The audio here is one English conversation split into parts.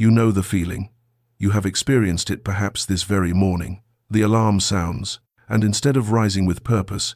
You know the feeling. You have experienced it perhaps this very morning. The alarm sounds, and instead of rising with purpose,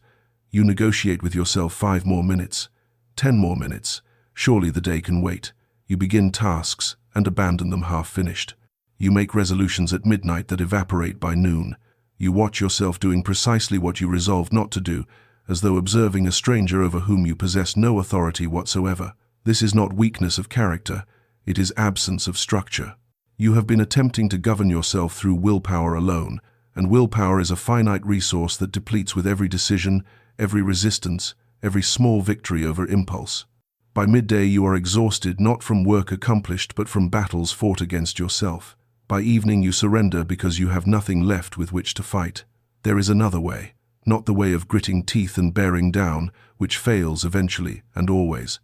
you negotiate with yourself 5 more minutes, 10 more minutes. Surely the day can wait. You begin tasks and abandon them half-finished. You make resolutions at midnight that evaporate by noon. You watch yourself doing precisely what you resolved not to do, as though observing a stranger over whom you possess no authority whatsoever. This is not weakness of character, it is absence of structure. You have been attempting to govern yourself through willpower alone, and willpower is a finite resource that depletes with every decision, every resistance, every small victory over impulse. By midday you are exhausted not from work accomplished but from battles fought against yourself. By evening you surrender because you have nothing left with which to fight. There is another way, not the way of gritting teeth and bearing down, which fails eventually and always,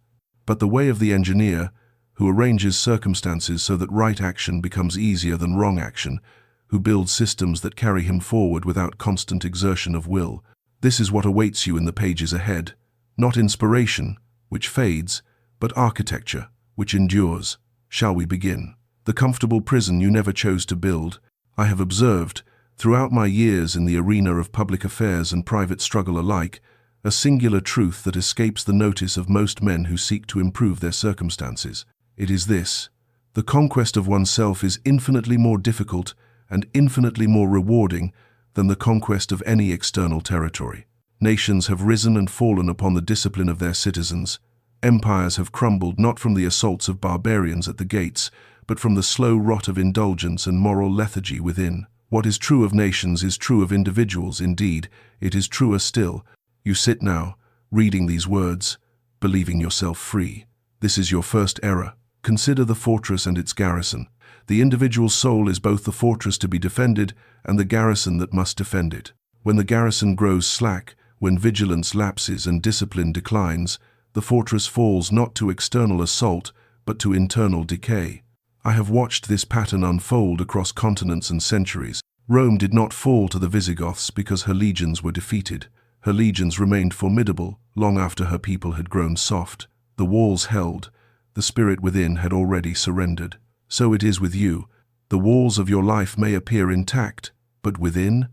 but the way of the engineer, who arranges circumstances so that right action becomes easier than wrong action, who builds systems that carry him forward without constant exertion of will. This is what awaits you in the pages ahead. Not inspiration, which fades, but architecture, which endures. Shall we begin? The comfortable prison you never chose to build. I have observed, throughout my years in the arena of public affairs and private struggle alike, a singular truth that escapes the notice of most men who seek to improve their circumstances. It is this: the conquest of oneself is infinitely more difficult and infinitely more rewarding than the conquest of any external territory. Nations have risen and fallen upon the discipline of their citizens. Empires have crumbled not from the assaults of barbarians at the gates, but from the slow rot of indulgence and moral lethargy within. What is true of nations is true of individuals. Indeed, it is truer still. You sit now, reading these words, believing yourself free. This is your first error. Consider the fortress and its garrison. The individual soul is both the fortress to be defended and the garrison that must defend it. When the garrison grows slack, when vigilance lapses and discipline declines, the fortress falls not to external assault, but to internal decay. I have watched this pattern unfold across continents and centuries. Rome did not fall to the Visigoths because her legions were defeated. Her legions remained formidable long after her people had grown soft. The walls held. The spirit within had already surrendered. So it is with you. The walls of your life may appear intact, but within?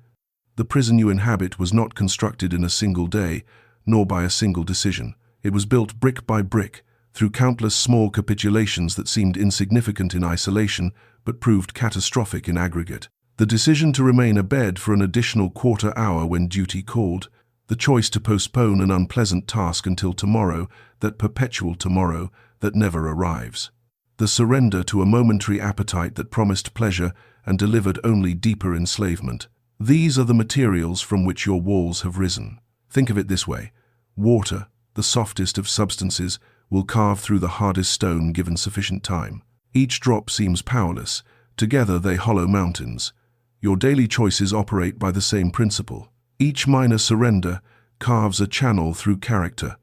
The prison you inhabit was not constructed in a single day, nor by a single decision. It was built brick by brick, through countless small capitulations that seemed insignificant in isolation, but proved catastrophic in aggregate. The decision to remain abed for an additional quarter hour when duty called, the choice to postpone an unpleasant task until tomorrow, that perpetual tomorrow that never arrives. The surrender to a momentary appetite that promised pleasure and delivered only deeper enslavement. These are the materials from which your walls have risen. Think of it this way: water, the softest of substances, will carve through the hardest stone given sufficient time. Each drop seems powerless. Together they hollow mountains. Your daily choices operate by the same principle. Each minor surrender carves a channel through character,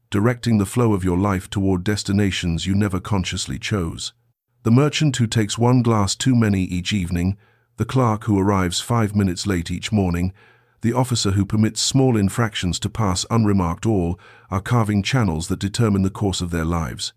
directing the flow of your life toward destinations you never consciously chose. The merchant who takes one glass too many each evening, the clerk who arrives 5 minutes late each morning, the officer who permits small infractions to pass unremarked, all are carving channels that determine the course of their lives.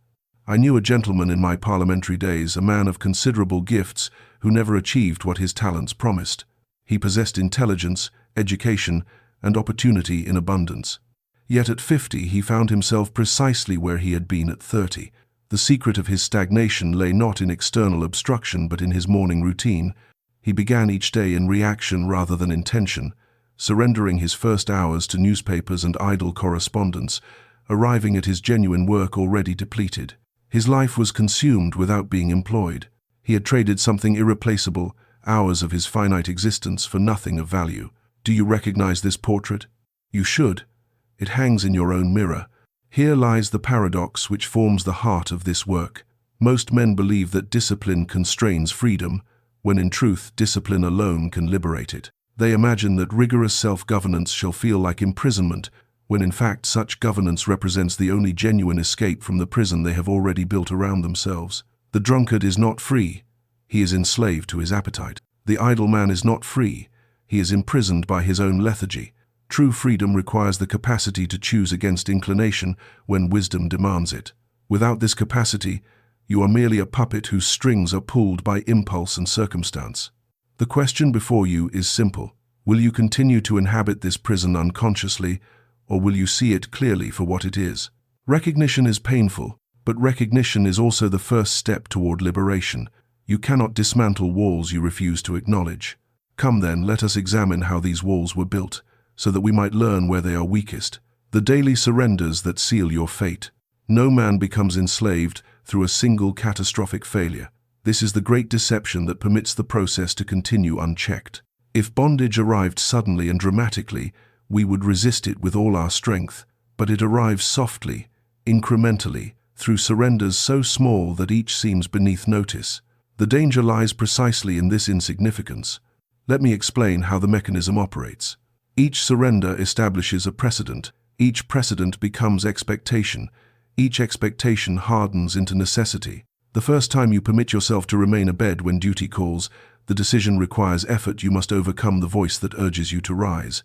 I knew a gentleman in my parliamentary days, a man of considerable gifts, who never achieved what his talents promised. He possessed intelligence, education, and opportunity in abundance. Yet at 50 he found himself precisely where he had been at 30. The secret of his stagnation lay not in external obstruction but in his morning routine. He began each day in reaction rather than intention, surrendering his first hours to newspapers and idle correspondence, arriving at his genuine work already depleted. His life was consumed without being employed. He had traded something irreplaceable, hours of his finite existence, for nothing of value. Do you recognize this portrait? You should. It hangs in your own mirror. Here lies the paradox which forms the heart of this work. Most men believe that discipline constrains freedom, when in truth discipline alone can liberate it. They imagine that rigorous self-governance shall feel like imprisonment, when in fact such governance represents the only genuine escape from the prison they have already built around themselves. The drunkard is not free. He is enslaved to his appetite. The idle man is not free. He is imprisoned by his own lethargy. True freedom requires the capacity to choose against inclination when wisdom demands it. Without this capacity, You are merely a puppet whose strings are pulled by impulse and circumstance. The question before you is simple. Will you continue to inhabit this prison unconsciously, or will you see it clearly for what it is? Recognition is painful, but recognition is also the first step toward liberation. You cannot dismantle walls you refuse to acknowledge. Come then, let us examine how these walls were built, so that we might learn where they are weakest. The daily surrenders that seal your fate. No man becomes enslaved through a single catastrophic failure. This is the great deception that permits the process to continue unchecked. If bondage arrived suddenly and dramatically, we would resist it with all our strength, but it arrives softly, incrementally, through surrenders so small that each seems beneath notice. The danger lies precisely in this insignificance. Let me explain how the mechanism operates. Each surrender establishes a precedent. Each precedent becomes expectation. Each expectation hardens into necessity. The first time you permit yourself to remain abed when duty calls, the decision requires effort. You must overcome the voice that urges you to rise.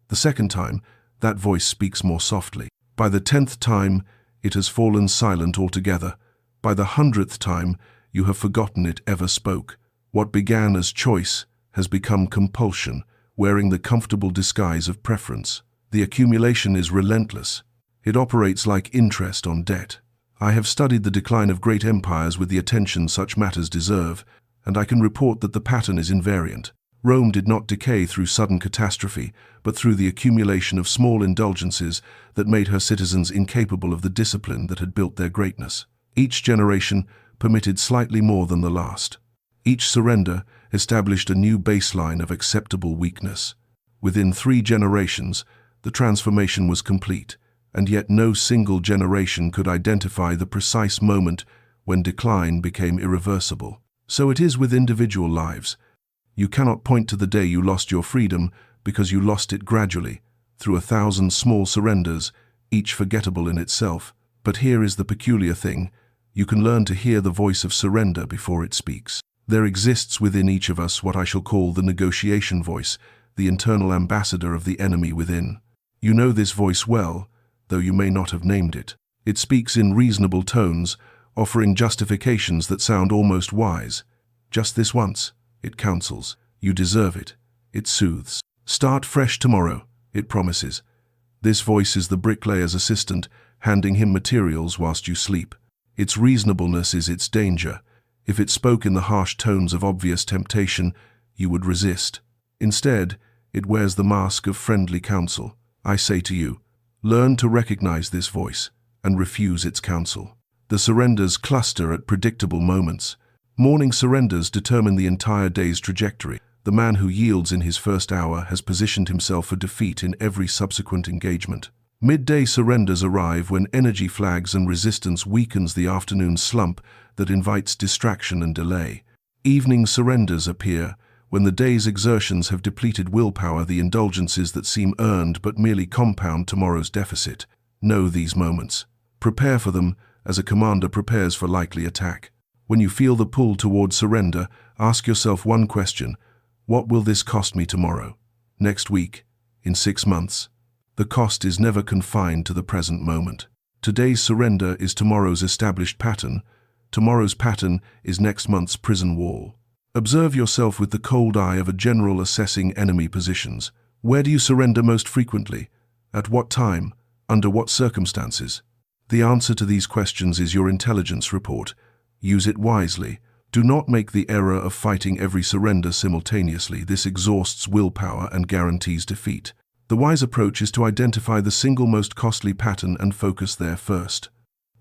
The second time, that voice speaks more softly. By the 10th time, it has fallen silent altogether. By the 100th time, you have forgotten it ever spoke. What began as choice has become compulsion, wearing the comfortable disguise of preference. The accumulation is relentless. It operates like interest on debt. I have studied the decline of great empires with the attention such matters deserve, and I can report that the pattern is invariant. Rome did not decay through sudden catastrophe, but through the accumulation of small indulgences that made her citizens incapable of the discipline that had built their greatness. Each generation permitted slightly more than the last. Each surrender established a new baseline of acceptable weakness. Within 3 generations, the transformation was complete, and yet no single generation could identify the precise moment when decline became irreversible. So it is with individual lives. You cannot point to the day you lost your freedom because you lost it gradually, through 1,000 small surrenders, each forgettable in itself. But here is the peculiar thing. You can learn to hear the voice of surrender before it speaks. There exists within each of us what I shall call the negotiation voice, the internal ambassador of the enemy within. You know this voice well, though you may not have named it. It speaks in reasonable tones, offering justifications that sound almost wise. Just this once, it counsels. You deserve it. It soothes. Start fresh tomorrow, it promises. This voice is the bricklayer's assistant, handing him materials whilst you sleep. Its reasonableness is its danger. If it spoke in the harsh tones of obvious temptation, you would resist. Instead, it wears the mask of friendly counsel. I say to you, learn to recognize this voice and refuse its counsel. The surrenders cluster at predictable moments. Morning surrenders determine the entire day's trajectory. The man who yields in his first hour has positioned himself for defeat in every subsequent engagement. Midday surrenders arrive when energy flags and resistance weakens the afternoon slump that invites distraction and delay. Evening surrenders appear when the day's exertions have depleted willpower, the indulgences that seem earned but merely compound tomorrow's deficit. Know these moments. Prepare for them as a commander prepares for likely attack. When you feel the pull toward surrender, ask yourself one question. What will this cost me tomorrow? Next week? In 6 months? The cost is never confined to the present moment. Today's surrender is tomorrow's established pattern. Tomorrow's pattern is next month's prison wall. Observe yourself with the cold eye of a general assessing enemy positions. Where do you surrender most frequently? At what time? Under what circumstances? The answer to these questions is your intelligence report. Use it wisely. Do not make the error of fighting every surrender simultaneously. This exhausts willpower and guarantees defeat. The wise approach is to identify the single most costly pattern and focus there first.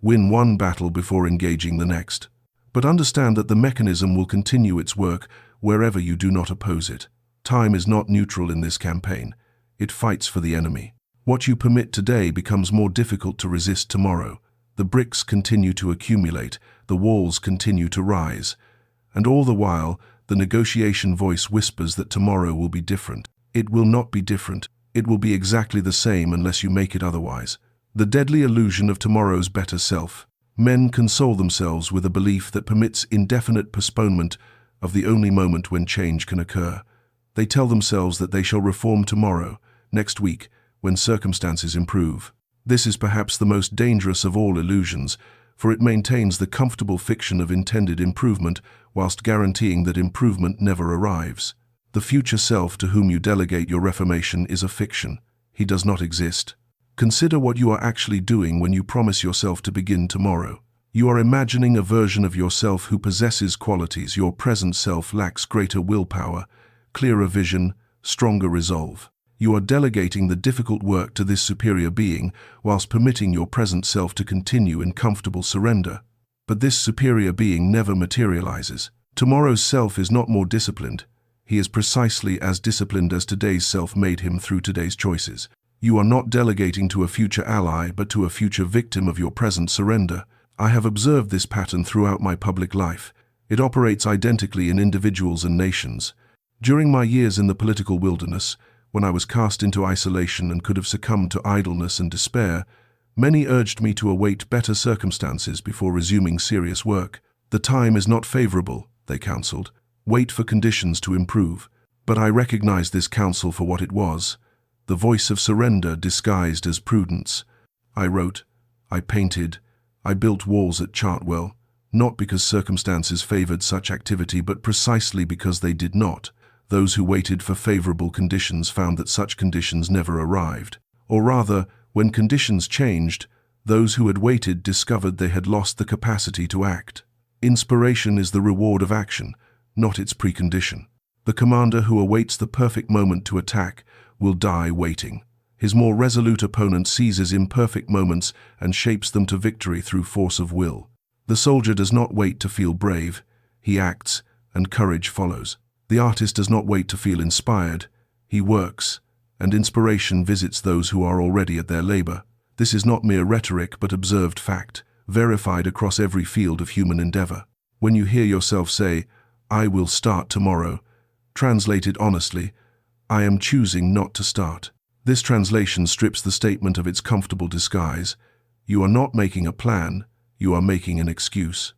Win one battle before engaging the next. But understand that the mechanism will continue its work wherever you do not oppose it. Time is not neutral in this campaign. It fights for the enemy. What you permit today becomes more difficult to resist tomorrow. The bricks continue to accumulate, the walls continue to rise. And all the while, the negotiation voice whispers that tomorrow will be different. It will not be different. It will be exactly the same unless you make it otherwise. The deadly illusion of tomorrow's better self. Men console themselves with a belief that permits indefinite postponement of the only moment when change can occur. They tell themselves that they shall reform tomorrow, next week, when circumstances improve. This is perhaps the most dangerous of all illusions, for it maintains the comfortable fiction of intended improvement whilst guaranteeing that improvement never arrives. The future self to whom you delegate your reformation is a fiction. He does not exist. Consider what you are actually doing when you promise yourself to begin tomorrow. You are imagining a version of yourself who possesses qualities your present self lacks: greater willpower, clearer vision, stronger resolve. You are delegating the difficult work to this superior being whilst permitting your present self to continue in comfortable surrender. But this superior being never materializes. Tomorrow's self is not more disciplined. He is precisely as disciplined as today's self made him through today's choices. You are not delegating to a future ally, but to a future victim of your present surrender. I have observed this pattern throughout my public life. It operates identically in individuals and nations. During my years in the political wilderness, when I was cast into isolation and could have succumbed to idleness and despair, many urged me to await better circumstances before resuming serious work. The time is not favorable, they counseled. Wait for conditions to improve. But I recognized this counsel for what it was: the voice of surrender disguised as prudence. I wrote, I painted, I built walls at Chartwell, not because circumstances favored such activity, but precisely because they did not. Those who waited for favorable conditions found that such conditions never arrived. Or rather, when conditions changed, those who had waited discovered they had lost the capacity to act. Inspiration is the reward of action, not its precondition. The commander who awaits the perfect moment to attack will die waiting. His more resolute opponent seizes imperfect moments and shapes them to victory through force of will. The soldier does not wait to feel brave. He acts, and courage follows. The artist does not wait to feel inspired. He works, and inspiration visits those who are already at their labor. This is not mere rhetoric, but observed fact, verified across every field of human endeavor. When you hear yourself say, I will start tomorrow, translate it honestly, I am choosing not to start. This translation strips the statement of its comfortable disguise. You are not making a plan, you are making an excuse.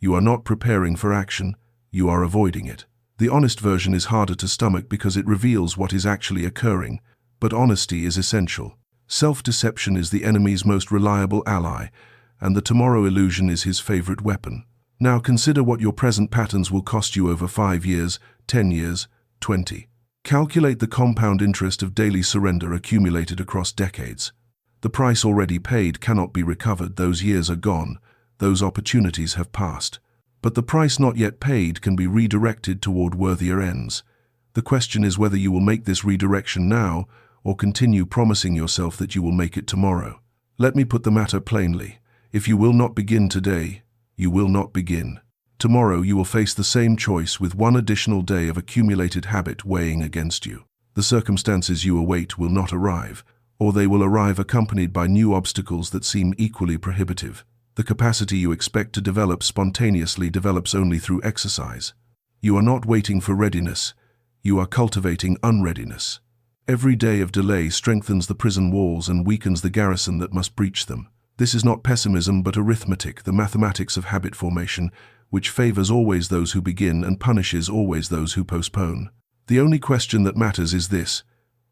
You are not preparing for action, you are avoiding it. The honest version is harder to stomach because it reveals what is actually occurring, but honesty is essential. Self-deception is the enemy's most reliable ally, and the tomorrow illusion is his favorite weapon. Now consider what your present patterns will cost you over 5 years, 10 years, 20. Calculate the compound interest of daily surrender accumulated across decades. The price already paid cannot be recovered. Those years are gone. Those opportunities have passed. But the price not yet paid can be redirected toward worthier ends. The question is whether you will make this redirection now or continue promising yourself that you will make it tomorrow. Let me put the matter plainly. If you will not begin today, you will not begin. Tomorrow you will face the same choice with one additional day of accumulated habit weighing against you. The circumstances you await will not arrive, or they will arrive accompanied by new obstacles that seem equally prohibitive. The capacity you expect to develop spontaneously develops only through exercise. You are not waiting for readiness, you are cultivating unreadiness. Every day of delay strengthens the prison walls and weakens the garrison that must breach them. This is not pessimism but arithmetic, the mathematics of habit formation, which favors always those who begin and punishes always those who postpone. The only question that matters is this: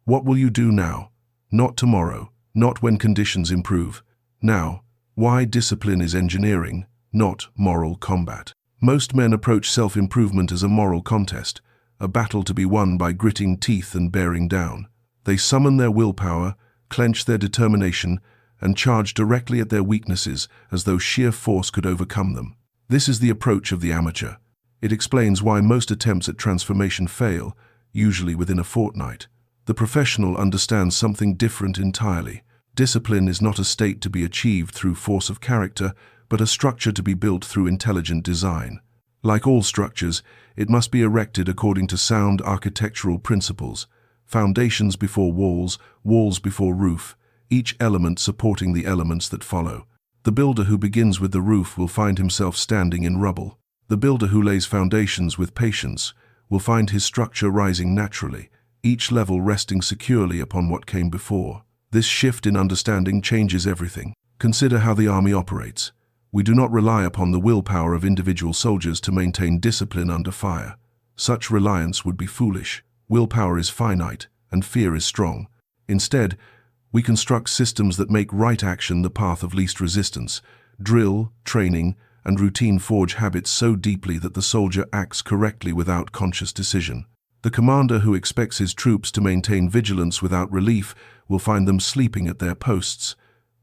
what will you do now? Not tomorrow, not when conditions improve. Now. Why discipline is engineering, not moral combat. Most men approach self-improvement as a moral contest, a battle to be won by gritting teeth and bearing down. They summon their willpower, clench their determination, and charge directly at their weaknesses as though sheer force could overcome them. This is the approach of the amateur. It explains why most attempts at transformation fail, usually within a fortnight. The professional understands something different entirely. Discipline is not a state to be achieved through force of character, but a structure to be built through intelligent design. Like all structures, it must be erected according to sound architectural principles: foundations before walls, walls before roof, each element supporting the elements that follow. The builder who begins with the roof will find himself standing in rubble. The builder who lays foundations with patience will find his structure rising naturally, each level resting securely upon what came before. This shift in understanding changes everything. Consider how the army operates. We do not rely upon the willpower of individual soldiers to maintain discipline under fire. Such reliance would be foolish. Willpower is finite, and fear is strong. Instead, we construct systems that make right action the path of least resistance, Drill, training, and routine forge habits so deeply that the soldier acts correctly without conscious decision. The commander who expects his troops to maintain vigilance without relief will find them sleeping at their posts.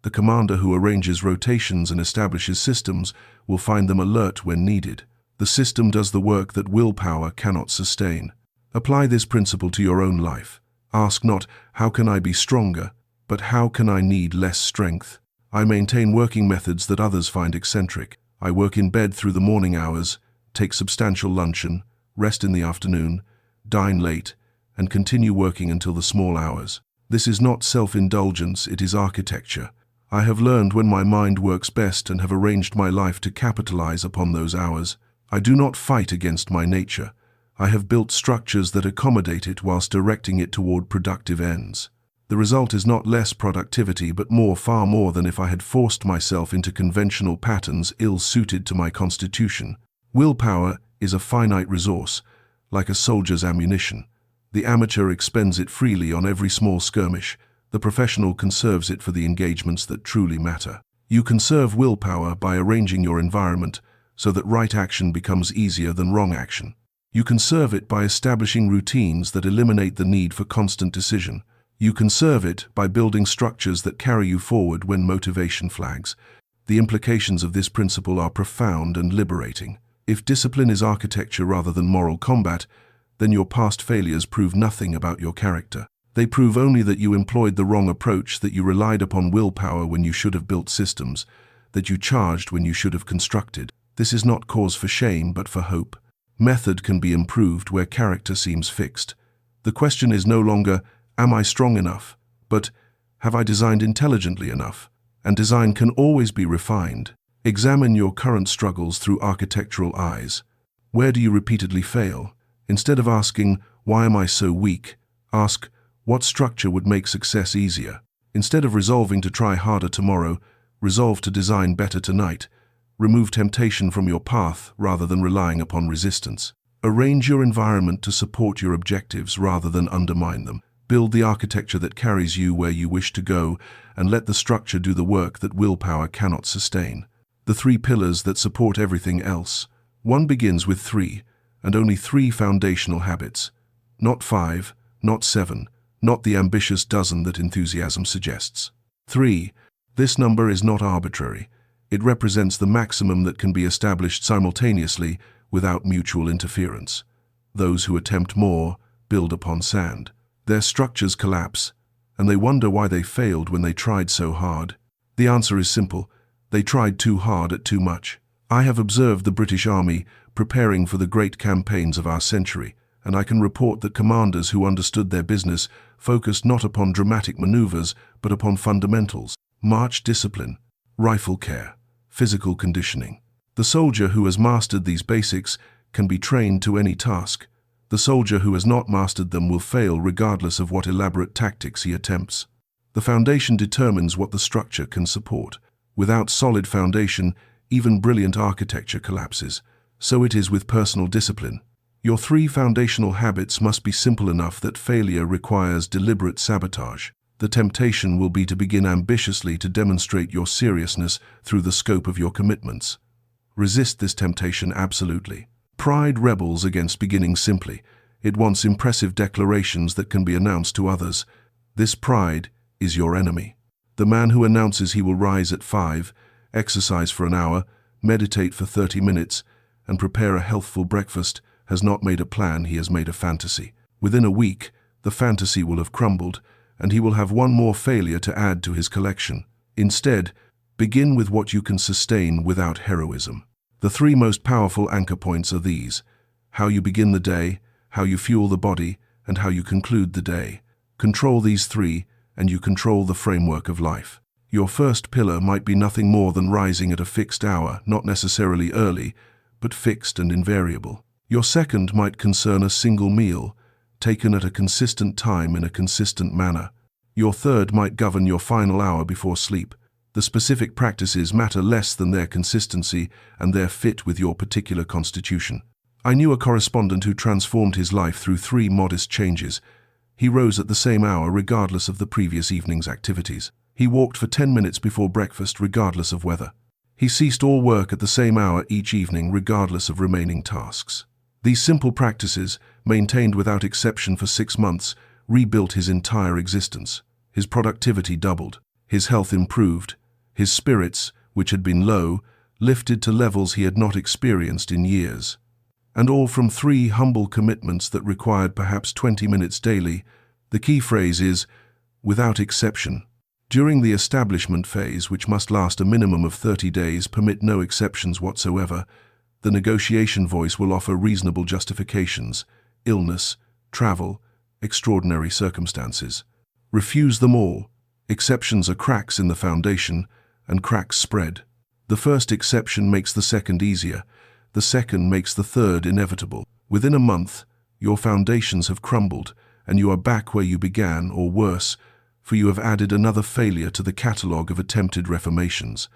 The commander who arranges rotations and establishes systems will find them alert when needed. The system does the work that willpower cannot sustain. Apply this principle to your own life. Ask not, how can I be stronger, but how can I need less strength? I maintain working methods that others find eccentric. I work in bed through the morning hours, take substantial luncheon, rest in the afternoon, dine late, and continue working until the small hours. This is not self-indulgence, it is architecture. I have learned when my mind works best and have arranged my life to capitalize upon those hours. I do not fight against my nature. I have built structures that accommodate it whilst directing it toward productive ends. The result is not less productivity, but more, far more than if I had forced myself into conventional patterns ill-suited to my constitution. Willpower is a finite resource, like a soldier's ammunition. The amateur expends it freely on every small skirmish. The professional conserves it for the engagements that truly matter. You conserve willpower by arranging your environment so that right action becomes easier than wrong action. You conserve it by establishing routines that eliminate the need for constant decision. You conserve it by building structures that carry you forward when motivation flags. The implications of this principle are profound and liberating. If discipline is architecture rather than moral combat, then your past failures prove nothing about your character. They prove only that you employed the wrong approach, that you relied upon willpower when you should have built systems, that you charged when you should have constructed. This is not cause for shame, but for hope. Method can be improved where character seems fixed. The question is no longer, am I strong enough? But, have I designed intelligently enough? And design can always be refined. Examine your current struggles through architectural eyes. Where do you repeatedly fail? Instead of asking, why am I so weak? Ask, what structure would make success easier? Instead of resolving to try harder tomorrow, resolve to design better tonight. Remove temptation from your path rather than relying upon resistance. Arrange your environment to support your objectives rather than undermine them. Build the architecture that carries you where you wish to go, and let the structure do the work that willpower cannot sustain. The 3 pillars that support everything else. 1 begins with 3, and only 3 foundational habits. Not 5, not 7, not the ambitious dozen that enthusiasm suggests. 3. This number is not arbitrary. It represents the maximum that can be established simultaneously without mutual interference. Those who attempt more build upon sand. Their structures collapse, and they wonder why they failed when they tried so hard. The answer is simple. They tried too hard at too much. I have observed the British Army preparing for the great campaigns of our century, and I can report that commanders who understood their business focused not upon dramatic maneuvers, but upon fundamentals: march discipline, rifle care, physical conditioning. The soldier who has mastered these basics can be trained to any task. The soldier who has not mastered them will fail regardless of what elaborate tactics he attempts. The foundation determines what the structure can support. Without solid foundation, even brilliant architecture collapses. So it is with personal discipline. Your 3 foundational habits must be simple enough that failure requires deliberate sabotage. The temptation will be to begin ambitiously to demonstrate your seriousness through the scope of your commitments. Resist this temptation absolutely. Pride rebels against beginning simply. It wants impressive declarations that can be announced to others. This pride is your enemy. The man who announces he will rise at 5, exercise for an hour, meditate for 30 minutes, and prepare a healthful breakfast has not made a plan, he has made a fantasy. Within a week, the fantasy will have crumbled, and he will have one more failure to add to his collection. Instead, begin with what you can sustain without heroism. The 3 most powerful anchor points are these: how you begin the day, how you fuel the body, and how you conclude the day. Control these 3, and you control the framework of life. Your first pillar might be nothing more than rising at a fixed hour, not necessarily early, but fixed and invariable. Your second might concern a single meal, taken at a consistent time in a consistent manner. Your third might govern your final hour before sleep. The specific practices matter less than their consistency and their fit with your particular constitution. I knew a correspondent who transformed his life through 3 modest changes. He rose at the same hour regardless of the previous evening's activities. He walked for 10 minutes before breakfast regardless of weather. He ceased all work at the same hour each evening, regardless of remaining tasks. These simple practices, maintained without exception for 6 months, rebuilt his entire existence. His productivity doubled. His health improved. His spirits, which had been low, lifted to levels he had not experienced in years. And all from 3 humble commitments that required perhaps 20 minutes daily. The key phrase is, without exception. During the establishment phase, which must last a minimum of 30 days, permit no exceptions whatsoever. The negotiation voice will offer reasonable justifications: illness, travel, extraordinary circumstances. Refuse them all. Exceptions are cracks in the foundation, and cracks spread. The first exception makes the second easier. The second makes the third inevitable. Within a month, your foundations have crumbled, and you are back where you began, or worse, for you have added another failure to the catalogue of attempted reformations.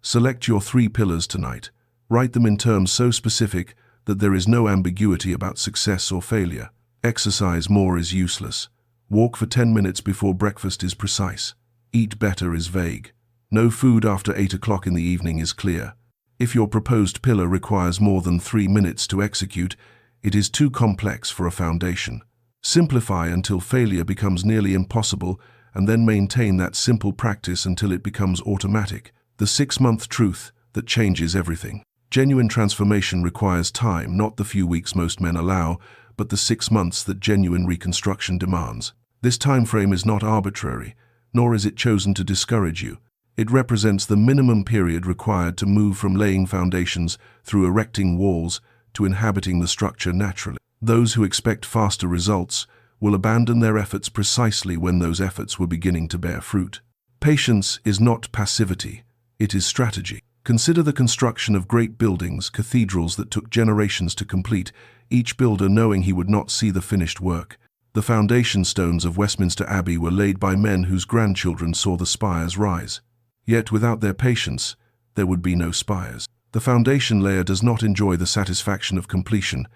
Select your 3 pillars tonight. Write them in terms so specific that there is no ambiguity about success or failure. Exercise more is useless. Walk for 10 minutes before breakfast is precise. Eat better is vague. No food after 8 o'clock in the evening is clear. If your proposed pillar requires more than 3 minutes to execute, it is too complex for a foundation. Simplify until failure becomes nearly impossible, and then maintain that simple practice until it becomes automatic. The 6-month truth that changes everything. Genuine transformation requires time, not the few weeks most men allow, but the 6 months that genuine reconstruction demands. This time frame is not arbitrary, nor is it chosen to discourage you. It represents the minimum period required to move from laying foundations through erecting walls to inhabiting the structure naturally. Those who expect faster results will abandon their efforts precisely when those efforts were beginning to bear fruit. Patience is not passivity, it is strategy. Consider the construction of great buildings, cathedrals that took generations to complete, each builder knowing he would not see the finished work. The foundation stones of Westminster Abbey were laid by men whose grandchildren saw the spires rise. Yet without their patience, there would be no spires. The foundation layer does not enjoy the satisfaction of completion.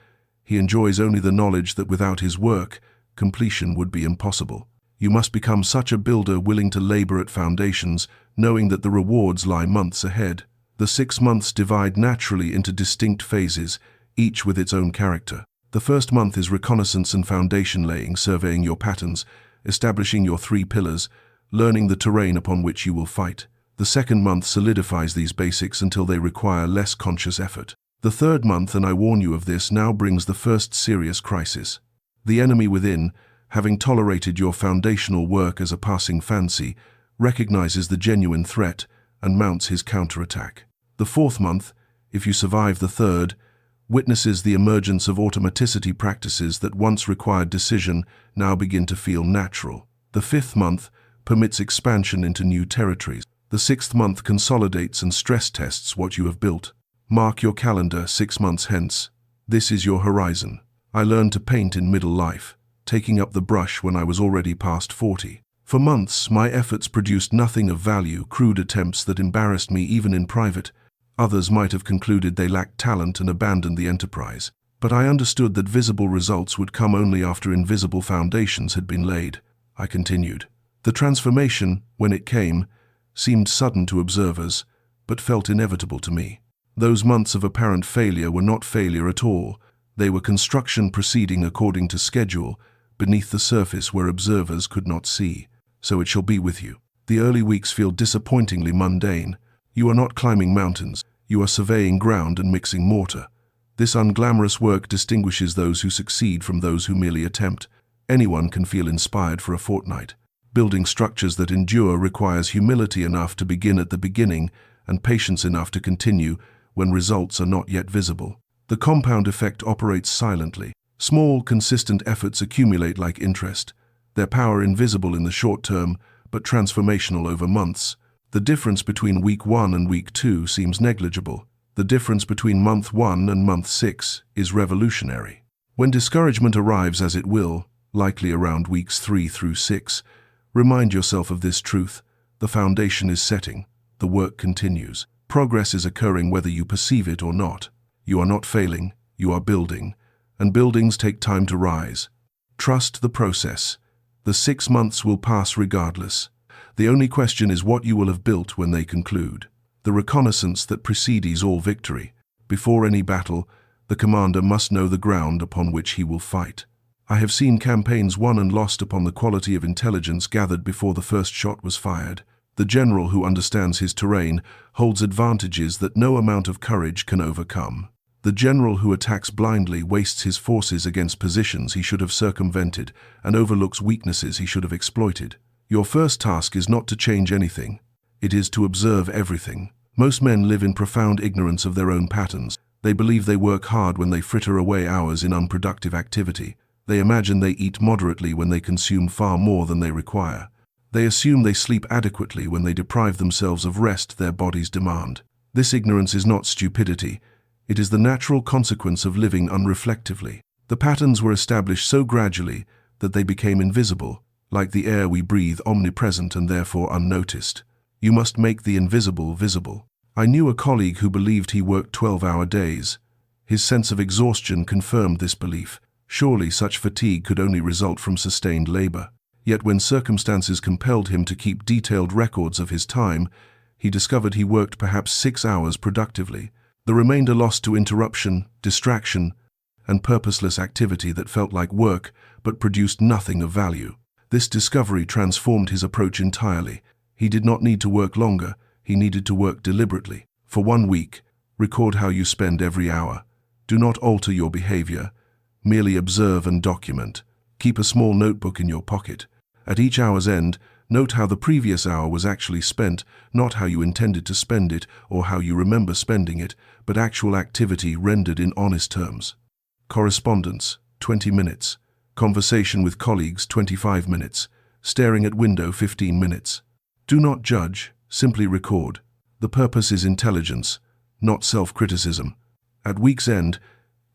He enjoys only the knowledge that without his work, completion would be impossible. You must become such a builder willing to labor at foundations, knowing that the rewards lie months ahead. The 6 months divide naturally into distinct phases, each with its own character. The first month is reconnaissance and foundation laying, surveying your patterns, establishing your 3 pillars, learning the terrain upon which you will fight. The second month solidifies these basics until they require less conscious effort. The third month, and I warn you of this, now brings the first serious crisis. The enemy within, having tolerated your foundational work as a passing fancy, recognizes the genuine threat and mounts his counterattack. The fourth month, if you survive the third, witnesses the emergence of automaticity practices that once required decision now begin to feel natural. The fifth month permits expansion into new territories. The sixth month consolidates and stress tests what you have built. Mark your calendar 6 months hence. This is your horizon. I learned to paint in middle life, taking up the brush when I was already past 40. For months, my efforts produced nothing of value, crude attempts that embarrassed me even in private. Others might have concluded they lacked talent and abandoned the enterprise. But I understood that visible results would come only after invisible foundations had been laid. I continued. The transformation, when it came, seemed sudden to observers, but felt inevitable to me. Those months of apparent failure were not failure at all. They were construction proceeding according to schedule, beneath the surface where observers could not see. So it shall be with you. The early weeks feel disappointingly mundane. You are not climbing mountains. You are surveying ground and mixing mortar. This unglamorous work distinguishes those who succeed from those who merely attempt. Anyone can feel inspired for a fortnight. Building structures that endure requires humility enough to begin at the beginning and patience enough to continue when results are not yet visible. The compound effect operates silently. Small, consistent efforts accumulate like interest, their power invisible in the short term, but transformational over months. The difference between week 1 and week 2 seems negligible. The difference between month 1 and month 6 is revolutionary. When discouragement arrives, as it will, likely around weeks 3 through 6, remind yourself of this truth. The foundation is setting. The work continues. Progress is occurring whether you perceive it or not. You are not failing. You are building. And buildings take time to rise. Trust the process. The 6 months will pass regardless. The only question is what you will have built when they conclude. the reconnaissance that precedes all victory. Before any battle, the commander must know the ground upon which he will fight. I have seen campaigns won and lost upon the quality of intelligence gathered before the first shot was fired. The general who understands his terrain holds advantages that no amount of courage can overcome. The general who attacks blindly wastes his forces against positions he should have circumvented and overlooks weaknesses he should have exploited. Your first task is not to change anything. It is to observe everything. Most men live in profound ignorance of their own patterns. They believe they work hard when they fritter away hours in unproductive activity. They imagine they eat moderately when they consume far more than they require. They assume they sleep adequately when they deprive themselves of rest their bodies demand. This ignorance is not stupidity. It is the natural consequence of living unreflectively. The patterns were established so gradually that they became invisible, like the air we breathe, omnipresent and therefore unnoticed. You must make the invisible visible. I knew a colleague who believed he worked 12-hour days. His sense of exhaustion confirmed this belief. Surely such fatigue could only result from sustained labor. Yet when circumstances compelled him to keep detailed records of his time, he discovered he worked perhaps 6 hours productively. The remainder lost to interruption, distraction, and purposeless activity that felt like work but produced nothing of value. This discovery transformed his approach entirely. He did not need to work longer, he needed to work deliberately. For 1 week, record how you spend every hour. Do not alter your behavior. Merely observe and document. Keep a small notebook in your pocket. At each hour's end, note how the previous hour was actually spent, not how you intended to spend it or how you remember spending it, but actual activity rendered in honest terms. Correspondence, 20 minutes. Conversation with colleagues, 25 minutes. Staring at window, 15 minutes. Do not judge, simply record. The purpose is intelligence, not self-criticism. At week's end,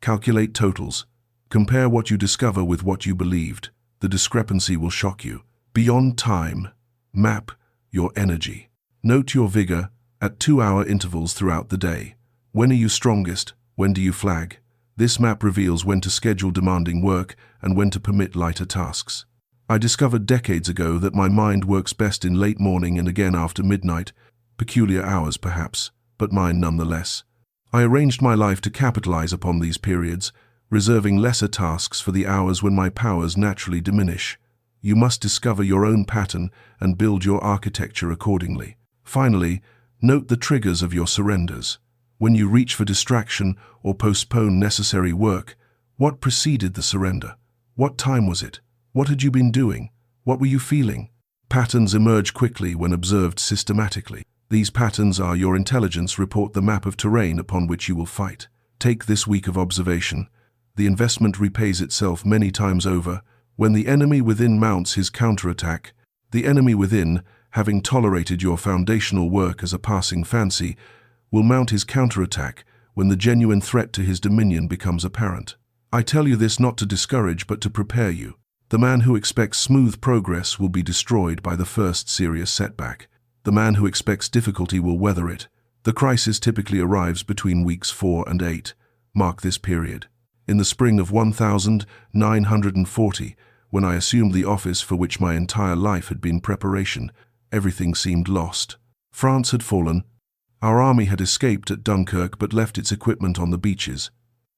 calculate totals. Compare what you discover with what you believed. The discrepancy will shock you. Beyond time, map your energy. Note your vigor at 2-hour intervals throughout the day. When are you strongest? When do you flag? This map reveals when to schedule demanding work and when to permit lighter tasks. I discovered decades ago that my mind works best in late morning and again after midnight, peculiar hours perhaps, but mine nonetheless. I arranged my life to capitalize upon these periods, reserving lesser tasks for the hours when my powers naturally diminish. You must discover your own pattern and build your architecture accordingly. Finally, note the triggers of your surrenders. When you reach for distraction or postpone necessary work, what preceded the surrender? What time was it? What had you been doing? What were you feeling? Patterns emerge quickly when observed systematically. These patterns are your intelligence report, the map of terrain upon which you will fight. Take this week of observation. The investment repays itself many times over. When the enemy within mounts his counterattack, the enemy within, having tolerated your foundational work as a passing fancy, will mount his counterattack when the genuine threat to his dominion becomes apparent. I tell you this not to discourage but to prepare you. The man who expects smooth progress will be destroyed by the first serious setback. The man who expects difficulty will weather it. The crisis typically arrives between weeks 4 and 8. Mark this period. In the spring of 1940, when I assumed the office for which my entire life had been preparation, everything seemed lost. France had fallen. Our army had escaped at Dunkirk but left its equipment on the beaches.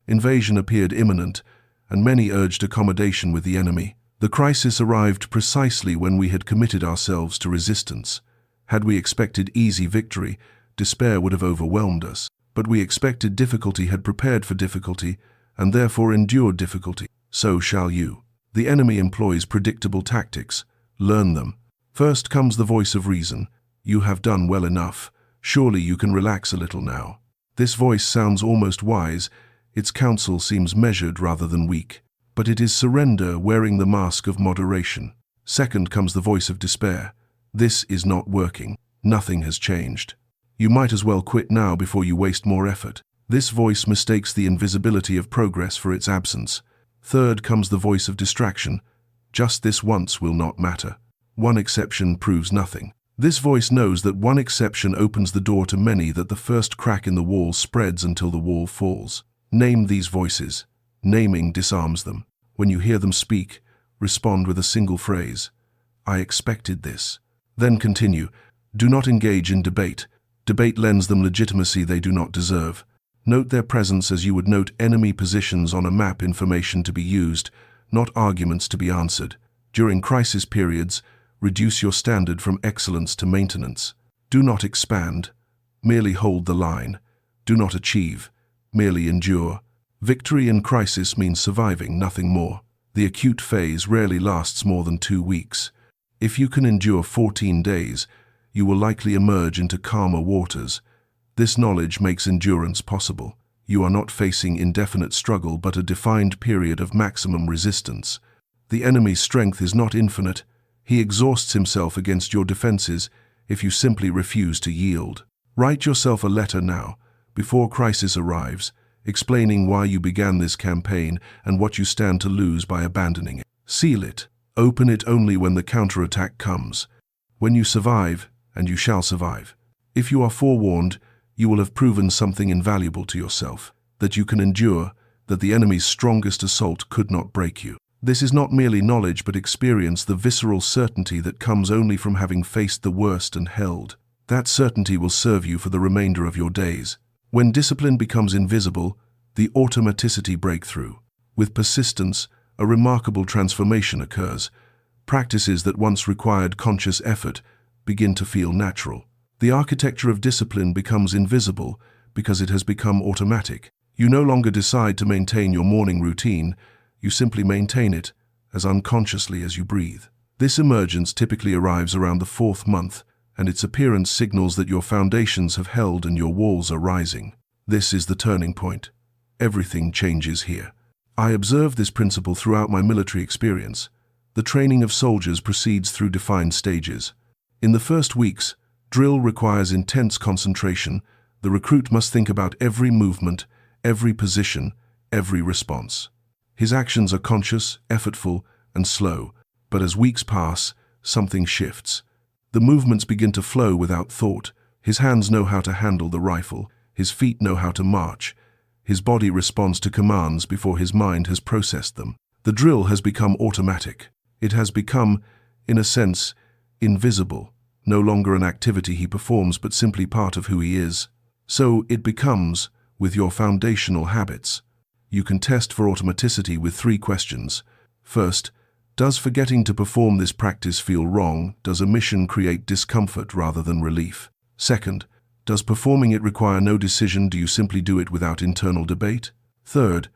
Invasion appeared imminent, and many urged accommodation with the enemy. The crisis arrived precisely when we had committed ourselves to resistance. Had we expected easy victory, despair would have overwhelmed us. But we expected difficulty, had prepared for difficulty, and therefore endured difficulty. So shall you. The enemy employs predictable tactics. Learn them. First comes the voice of reason. You have done well enough. Surely you can relax a little now. This voice sounds almost wise. Its counsel seems measured rather than weak. But it is surrender wearing the mask of moderation. Second comes the voice of despair. This is not working. Nothing has changed. You might as well quit now before you waste more effort. This voice mistakes the invisibility of progress for its absence. Third comes the voice of distraction. Just this once will not matter. One exception proves nothing. This voice knows that one exception opens the door to many, that the first crack in the wall spreads until the wall falls. Name these voices. Naming disarms them. When you hear them speak, respond with a single phrase. I expected this. Then continue. Do not engage in debate. Debate lends them legitimacy they do not deserve. Note their presence as you would note enemy positions on a map, information to be used, not arguments to be answered. During crisis periods, reduce your standard from excellence to maintenance. Do not expand, merely hold the line. Do not achieve, merely endure. Victory in crisis means surviving, nothing more. The acute phase rarely lasts more than 2 weeks. If you can endure 14 days, you will likely emerge into calmer waters. This knowledge makes endurance possible. You are not facing indefinite struggle, but a defined period of maximum resistance. The enemy's strength is not infinite. He exhausts himself against your defenses if you simply refuse to yield. Write yourself a letter now, before crisis arrives, explaining why you began this campaign and what you stand to lose by abandoning it. Seal it. Open it only when the counterattack comes. When you survive, and you shall survive. If you are forewarned, you will have proven something invaluable to yourself, that you can endure, that the enemy's strongest assault could not break you. This is not merely knowledge but experience, the visceral certainty that comes only from having faced the worst and held. That certainty will serve you for the remainder of your days. When discipline becomes invisible, the automaticity breakthrough. With persistence, a remarkable transformation occurs. Practices that once required conscious effort begin to feel natural. The architecture of discipline becomes invisible because it has become automatic. You no longer decide to maintain your morning routine, you simply maintain it as unconsciously as you breathe. This emergence typically arrives around the 4th month, and its appearance signals that your foundations have held and your walls are rising. This is the turning point. Everything changes here. I observed this principle throughout my military experience. The training of soldiers proceeds through defined stages. In the first weeks, drill requires intense concentration. The recruit must think about every movement, every position, every response. His actions are conscious, effortful, and slow, but as weeks pass, something shifts. The movements begin to flow without thought. His hands know how to handle the rifle, his feet know how to march. His body responds to commands before his mind has processed them. The drill has become automatic. It has become, in a sense, invisible, no longer an activity he performs but simply part of who he is. So it becomes with your foundational habits. You can test for automaticity with 3 questions. First, does forgetting to perform this practice feel wrong? Does omission create discomfort rather than relief? Second, does performing it require no decision? Do you simply do it without internal debate? Third,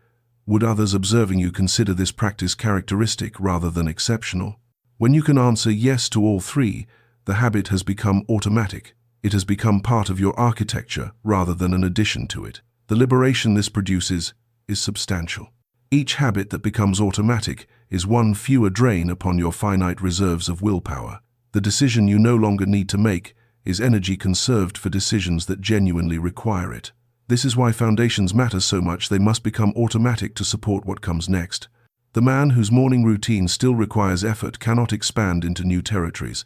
would others observing you consider this practice characteristic rather than exceptional? When you can answer yes to all 3, the habit has become automatic. It has become part of your architecture rather than an addition to it. The liberation this produces is substantial. Each habit that becomes automatic is one fewer drain upon your finite reserves of willpower. The decision you no longer need to make is energy conserved for decisions that genuinely require it. This is why foundations matter so much. They must become automatic to support what comes next. The man whose morning routine still requires effort cannot expand into new territories.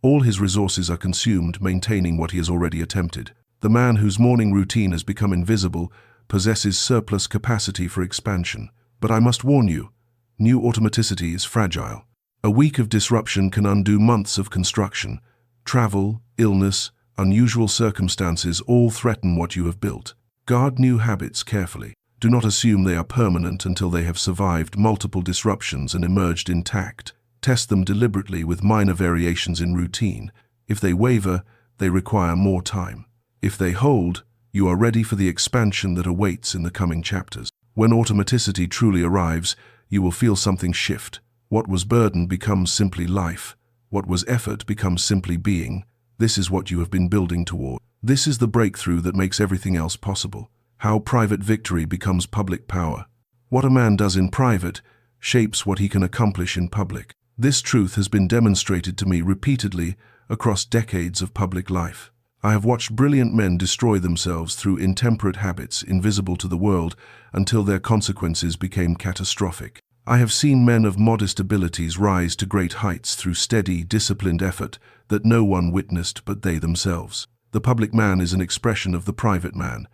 All his resources are consumed maintaining what he has already attempted. The man whose morning routine has become invisible possesses surplus capacity for expansion. But I must warn you, new automaticity is fragile. A week of disruption can undo months of construction. Travel, illness, unusual circumstances all threaten what you have built. Guard new habits carefully. Do not assume they are permanent until they have survived multiple disruptions and emerged intact. Test them deliberately with minor variations in routine. If they waver, they require more time. If they hold, you are ready for the expansion that awaits in the coming chapters. When automaticity truly arrives, you will feel something shift. What was burden becomes simply life. What was effort becomes simply being. This is what you have been building toward. This is the breakthrough that makes everything else possible. How private victory becomes public power. What a man does in private shapes what he can accomplish in public. This truth has been demonstrated to me repeatedly across decades of public life. I have watched brilliant men destroy themselves through intemperate habits invisible to the world until their consequences became catastrophic. I have seen men of modest abilities rise to great heights through steady, disciplined effort that no one witnessed but they themselves. The public man is an expression of the private man.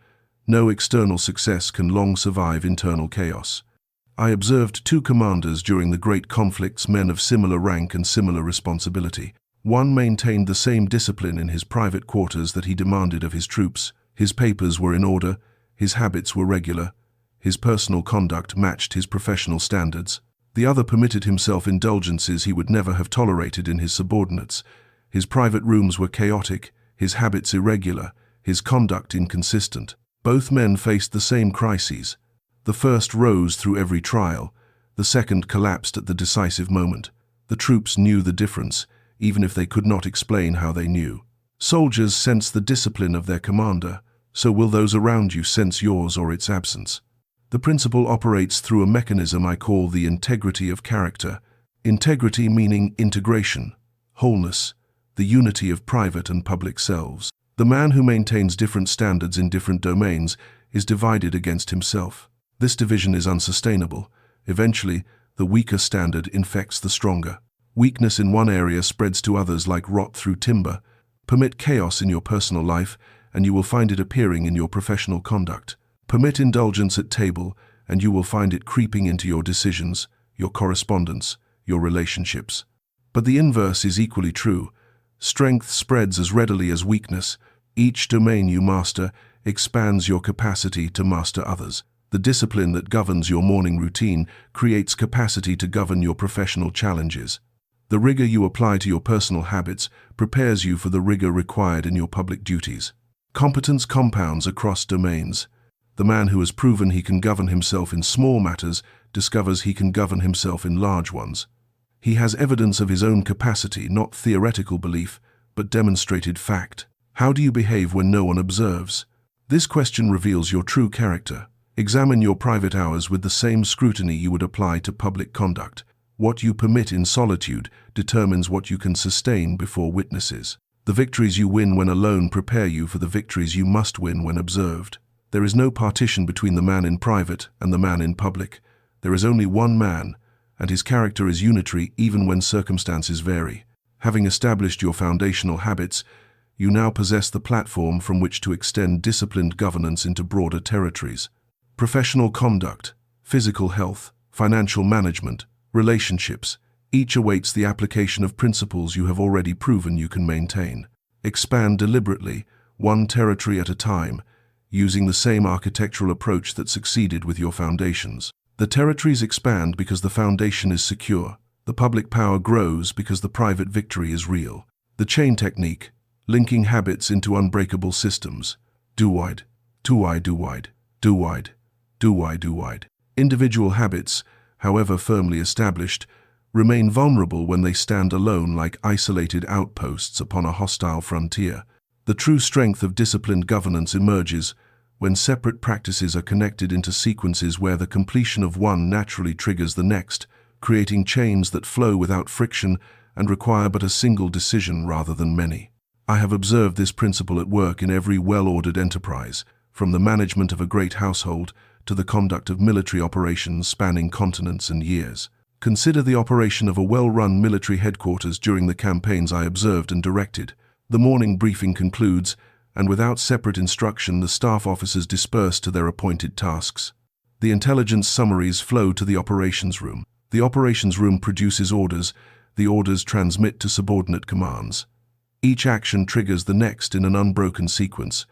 No external success can long survive internal chaos. I observed 2 commanders during the great conflicts, men of similar rank and similar responsibility. One maintained the same discipline in his private quarters that he demanded of his troops. His papers were in order, his habits were regular, his personal conduct matched his professional standards. The other permitted himself indulgences he would never have tolerated in his subordinates. His private rooms were chaotic, his habits irregular, his conduct inconsistent. Both men faced the same crises. The first rose through every trial, the second collapsed at the decisive moment. The troops knew the difference, even if they could not explain how they knew. Soldiers sense the discipline of their commander, so will those around you sense yours or its absence. The principle operates through a mechanism I call the integrity of character. Integrity meaning integration, wholeness, the unity of private and public selves. The man who maintains different standards in different domains is divided against himself. This division is unsustainable. Eventually, the weaker standard infects the stronger. Weakness in one area spreads to others like rot through timber. Permit chaos in your personal life, and you will find it appearing in your professional conduct. Permit indulgence at table, and you will find it creeping into your decisions, your correspondence, your relationships. But the inverse is equally true. Strength spreads as readily as weakness. Each domain you master expands your capacity to master others. The discipline that governs your morning routine creates capacity to govern your professional challenges. The rigor you apply to your personal habits prepares you for the rigor required in your public duties. Competence compounds across domains. The man who has proven he can govern himself in small matters discovers he can govern himself in large ones. He has evidence of his own capacity, not theoretical belief, but demonstrated fact. How do you behave when no one observes? This question reveals your true character. Examine your private hours with the same scrutiny you would apply to public conduct. What you permit in solitude determines what you can sustain before witnesses. The victories you win when alone prepare you for the victories you must win when observed. There is no partition between the man in private and the man in public. There is only one man, and his character is unitary even when circumstances vary. Having established your foundational habits, you now possess the platform from which to extend disciplined governance into broader territories. Professional conduct, physical health, financial management, relationships, each awaits the application of principles you have already proven you can maintain. Expand deliberately, one territory at a time, using the same architectural approach that succeeded with your foundations. The territories expand because the foundation is secure. The public power grows because the private victory is real. The chain technique, linking habits into unbreakable systems. Do wide, do wide, do wide, do wide, do wide, do wide. Individual habits, however firmly established, remain vulnerable when they stand alone like isolated outposts upon a hostile frontier. The true strength of disciplined governance emerges when separate practices are connected into sequences where the completion of one naturally triggers the next, creating chains that flow without friction and require but a single decision rather than many. I have observed this principle at work in every well-ordered enterprise, from the management of a great household to the conduct of military operations spanning continents and years. Consider the operation of a well-run military headquarters during the campaigns I observed and directed. The morning briefing concludes, and without separate instruction, the staff officers disperse to their appointed tasks. The intelligence summaries flow to the operations room. The operations room produces orders. The orders transmit to subordinate commands. Each action triggers the next in an unbroken sequence.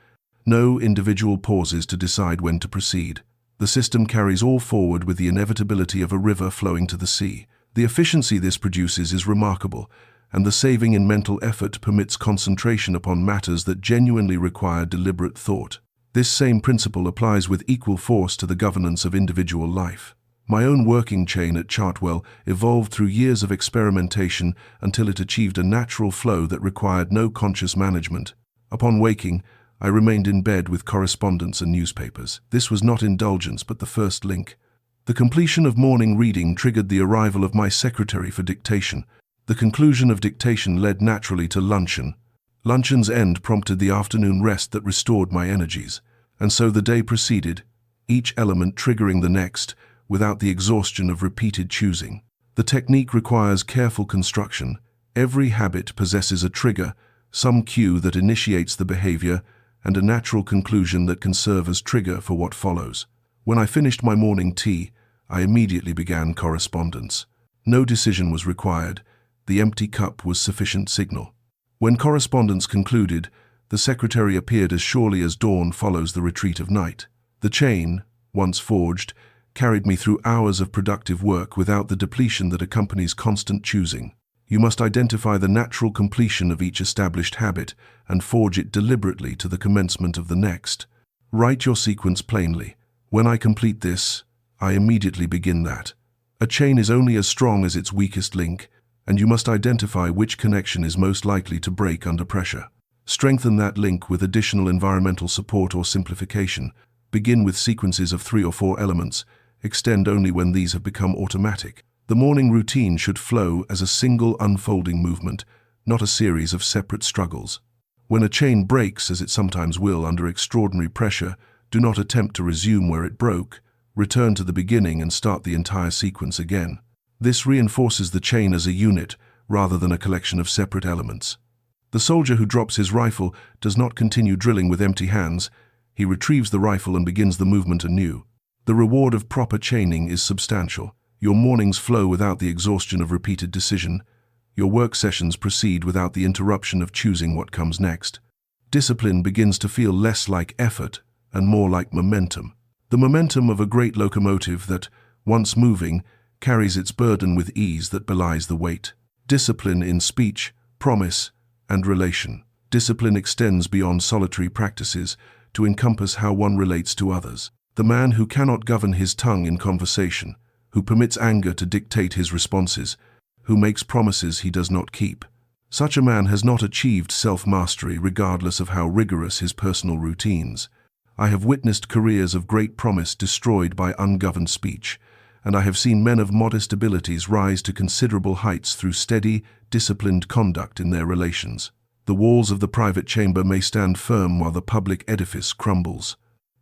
No individual pauses to decide when to proceed. The system carries all forward with the inevitability of a river flowing to the sea. The efficiency this produces is remarkable, and the saving in mental effort permits concentration upon matters that genuinely require deliberate thought. This same principle applies with equal force to the governance of individual life. My own working chain at Chartwell evolved through years of experimentation until it achieved a natural flow that required no conscious management. Upon waking, I remained in bed with correspondence and newspapers. This was not indulgence, but the first link. The completion of morning reading triggered the arrival of my secretary for dictation. The conclusion of dictation led naturally to luncheon. Luncheon's end prompted the afternoon rest that restored my energies. And so the day proceeded, each element triggering the next, without the exhaustion of repeated choosing. The technique requires careful construction. Every habit possesses a trigger, some cue that initiates the behavior, and a natural conclusion that can serve as trigger for what follows. When I finished my morning tea, I immediately began correspondence. No decision was required. The empty cup was sufficient signal. When correspondence concluded, the secretary appeared as surely as dawn follows the retreat of night. The chain, once forged, carried me through hours of productive work without the depletion that accompanies constant choosing. You must identify the natural completion of each established habit and forge it deliberately to the commencement of the next. Write your sequence plainly. When I complete this, I immediately begin that. A chain is only as strong as its weakest link, and you must identify which connection is most likely to break under pressure. Strengthen that link with additional environmental support or simplification. Begin with sequences of 3 or 4 elements. Extend only when these have become automatic. The morning routine should flow as a single unfolding movement, not a series of separate struggles. When a chain breaks, as it sometimes will under extraordinary pressure, do not attempt to resume where it broke. Return to the beginning and start the entire sequence again. This reinforces the chain as a unit rather than a collection of separate elements. The soldier who drops his rifle does not continue drilling with empty hands. He retrieves the rifle and begins the movement anew. The reward of proper chaining is substantial. Your mornings flow without the exhaustion of repeated decision. Your work sessions proceed without the interruption of choosing what comes next. Discipline begins to feel less like effort and more like momentum. The momentum of a great locomotive that, once moving, carries its burden with ease that belies the weight. Discipline in speech, promise, and relation. Discipline extends beyond solitary practices to encompass how one relates to others. The man who cannot govern his tongue in conversation, who permits anger to dictate his responses, who makes promises he does not keep. Such a man has not achieved self-mastery regardless of how rigorous his personal routines. I have witnessed careers of great promise destroyed by ungoverned speech, and I have seen men of modest abilities rise to considerable heights through steady, disciplined conduct in their relations. The walls of the private chamber may stand firm while the public edifice crumbles.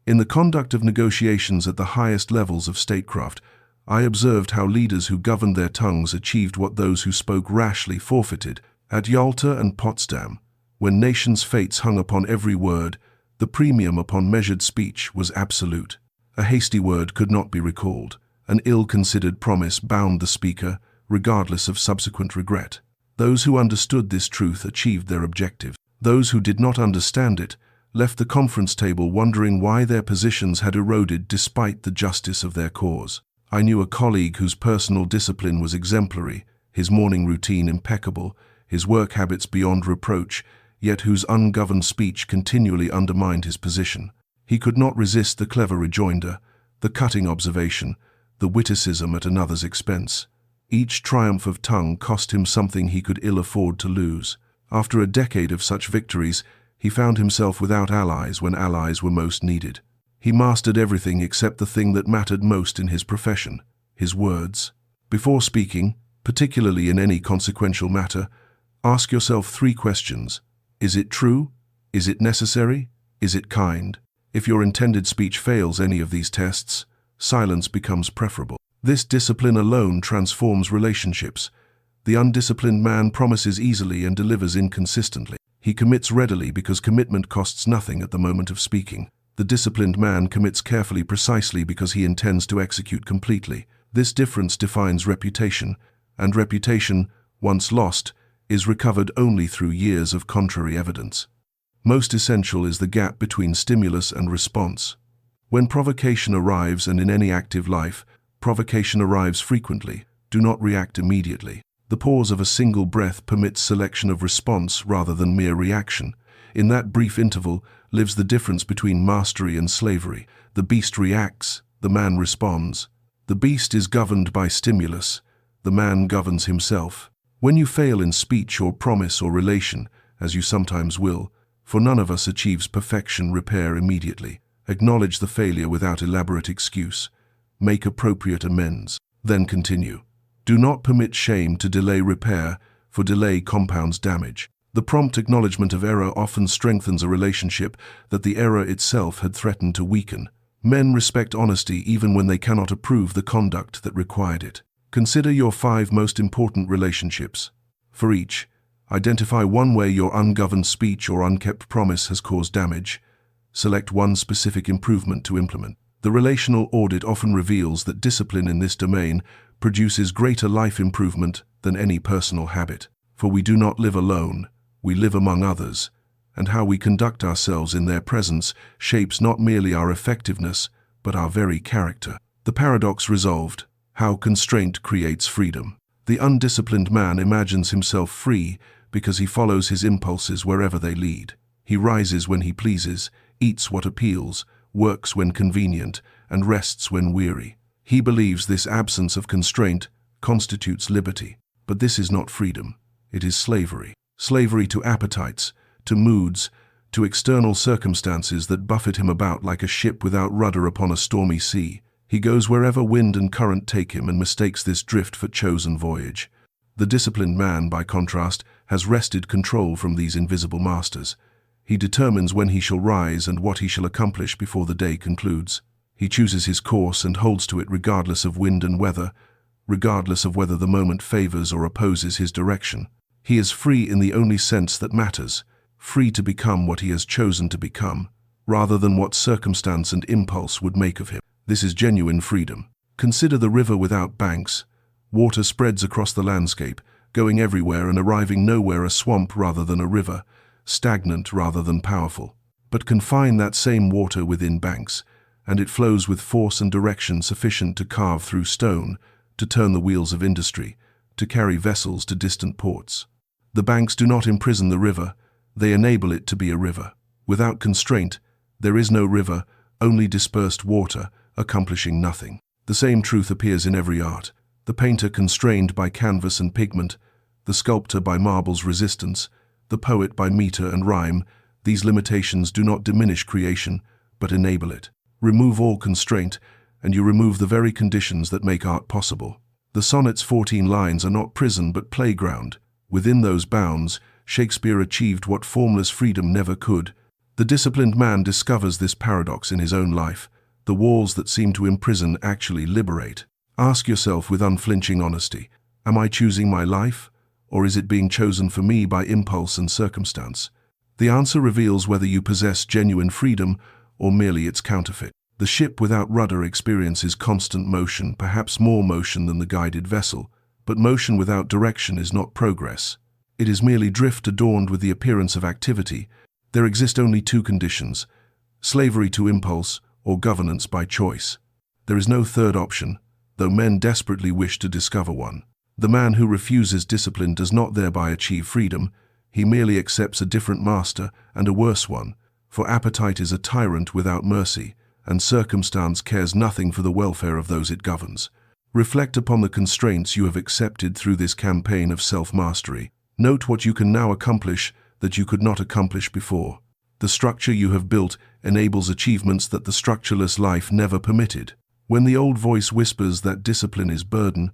In the conduct of negotiations at the highest levels of statecraft, I observed how leaders who governed their tongues achieved what those who spoke rashly forfeited. At Yalta and Potsdam, when nations' fates hung upon every word, the premium upon measured speech was absolute. A hasty word could not be recalled. An ill-considered promise bound the speaker, regardless of subsequent regret. Those who understood this truth achieved their objective. Those who did not understand it left the conference table wondering why their positions had eroded despite the justice of their cause. I knew a colleague whose personal discipline was exemplary, his morning routine impeccable, his work habits beyond reproach, yet whose ungoverned speech continually undermined his position. He could not resist the clever rejoinder, the cutting observation, the witticism at another's expense. Each triumph of tongue cost him something he could ill afford to lose. After a decade of such victories, he found himself without allies when allies were most needed. He mastered everything except the thing that mattered most in his profession, his words. Before speaking, particularly in any consequential matter, ask yourself 3 questions. Is it true? Is it necessary? Is it kind? If your intended speech fails any of these tests, silence becomes preferable. This discipline alone transforms relationships. The undisciplined man promises easily and delivers inconsistently. He commits readily because commitment costs nothing at the moment of speaking. The disciplined man commits carefully precisely because he intends to execute completely. This difference defines reputation, and reputation, once lost, is recovered only through years of contrary evidence. Most essential is the gap between stimulus and response. When provocation arrives, and in any active life, provocation arrives frequently, do not react immediately. The pause of a single breath permits selection of response rather than mere reaction. In that brief interval lives the difference between mastery and slavery. The beast reacts, the man responds. The beast is governed by stimulus, the man governs himself. When you fail in speech or promise or relation, as you sometimes will, for none of us achieves perfection, repair immediately. Acknowledge the failure without elaborate excuse. Make appropriate amends. Then continue. Do not permit shame to delay repair, for delay compounds damage. The prompt acknowledgement of error often strengthens a relationship that the error itself had threatened to weaken. Men respect honesty even when they cannot approve the conduct that required it. Consider your 5 most important relationships. For each, identify one way your ungoverned speech or unkept promise has caused damage. Select one specific improvement to implement. The relational audit often reveals that discipline in this domain produces greater life improvement than any personal habit. For we do not live alone, we live among others, and how we conduct ourselves in their presence shapes not merely our effectiveness, but our very character. The paradox resolved: how constraint creates freedom. The undisciplined man imagines himself free because he follows his impulses wherever they lead. He rises when he pleases, eats what appeals, works when convenient, and rests when weary. He believes this absence of constraint constitutes liberty. But this is not freedom. It is slavery. Slavery to appetites, to moods, to external circumstances that buffet him about like a ship without rudder upon a stormy sea. He goes wherever wind and current take him and mistakes this drift for chosen voyage. The disciplined man, by contrast, has wrested control from these invisible masters. He determines when he shall rise and what he shall accomplish before the day concludes. He chooses his course and holds to it regardless of wind and weather, regardless of whether the moment favors or opposes his direction. He is free in the only sense that matters, free to become what he has chosen to become, rather than what circumstance and impulse would make of him. This is genuine freedom. Consider the river without banks. Water spreads across the landscape, going everywhere and arriving nowhere, a swamp rather than a river, stagnant rather than powerful. But confine that same water within banks, and it flows with force and direction sufficient to carve through stone, to turn the wheels of industry, to carry vessels to distant ports. The banks do not imprison the river, they enable it to be a river. Without constraint, there is no river, only dispersed water, accomplishing nothing. The same truth appears in every art. The painter constrained by canvas and pigment, the sculptor by marble's resistance, the poet by meter and rhyme. These limitations do not diminish creation, but enable it. Remove all constraint, and you remove the very conditions that make art possible. The sonnet's 14 lines are not prison but playground. Within those bounds, Shakespeare achieved what formless freedom never could. The disciplined man discovers this paradox in his own life. The walls that seem to imprison actually liberate. Ask yourself with unflinching honesty, am I choosing my life, or is it being chosen for me by impulse and circumstance? The answer reveals whether you possess genuine freedom or merely its counterfeit. The ship without rudder experiences constant motion, perhaps more motion than the guided vessel, but motion without direction is not progress. It is merely drift adorned with the appearance of activity. There exist only two conditions: slavery to impulse or governance by choice. There is no third option, though men desperately wish to discover one. The man who refuses discipline does not thereby achieve freedom, he merely accepts a different master and a worse one, for appetite is a tyrant without mercy, and circumstance cares nothing for the welfare of those it governs. Reflect upon the constraints you have accepted through this campaign of self-mastery. Note what you can now accomplish that you could not accomplish before. The structure you have built enables achievements that the structureless life never permitted. When the old voice whispers that discipline is burden,